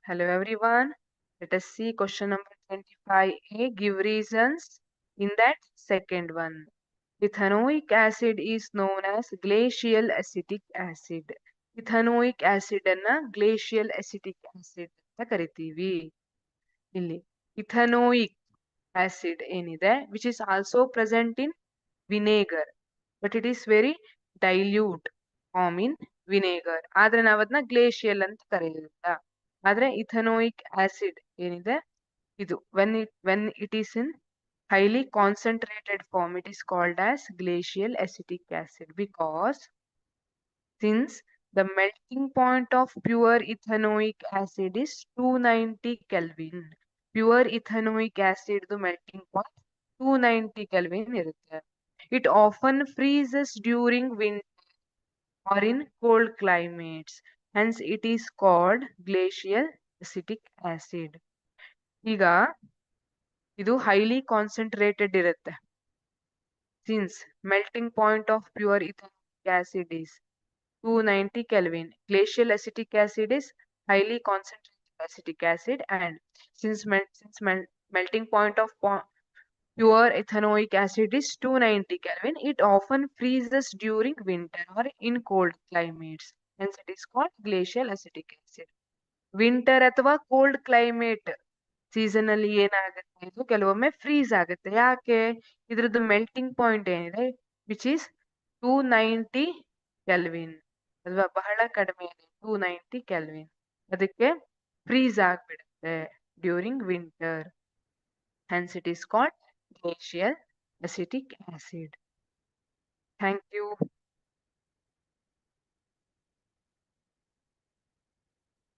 Hello everyone. Let us see question number 25a. Give reasons in that second one. Ethanoic acid is known as glacial acetic acid. Ethanoic acid ಅನ್ನ glacial acetic acid ಅಂತ ಕರಿತೀವಿ. ಇಲ್ಲಿ ethanoic acid ಏನಿದೆ which is also present in vinegar but it is very dilute form in vinegar. ಆದ್ರೆ ನಾವ್ ಅದನ್ನ glacial ಅಂತ ಕರೆಯೋದಿಲ್ಲ. ಆದ್ರೆ ಇಥನೋಯಿಕ್ ಆಸಿಡ್ ಏನಿದೆ ಇದು when it is in highly concentrated form it is called as glacial acetic acid because since the melting point of pure ethanoic acid is 290 Kelvin. Pure ethanoic acid the melting point 290 Kelvin ಇರುತ್ತೆ. It often freezes during winter or in cold climates. Hence it is called glacial acetic acid. ಈಗ ಇದು highly concentrated ಇರುತ್ತೆ. Since melting point of pure ethanoic acid is 290 Kelvin, glacial acetic acid is highly concentrated acetic acid, and since melting point of pure ethanoic acid is 290 Kelvin, it often freezes during winter or in cold climates. Hence it is called glacial acetic acid. Winter ಅಥವಾ cold climate season ಅಲ್ಲಿ ಏನಾಗುತ್ತೆ ಇದು ಕೆಲವೊಮ್ಮೆ freeze ಆಗುತ್ತೆ. ಯಾಕೆ? ಇದ್ರದ್ದು melting point ಏನಿದೆ which is 290 kelvin ಅಲ್ವಾ, ಬಹಳ ಕಡಿಮೆ ಇದೆ 290 ಕೆಲ್ವಿನ್. ಅದಕ್ಕೆ ಫ್ರೀಸ್ ಆಗ್ಬಿಡುತ್ತೆ during winter. Hans it is called glacial acetic acid. Thank you.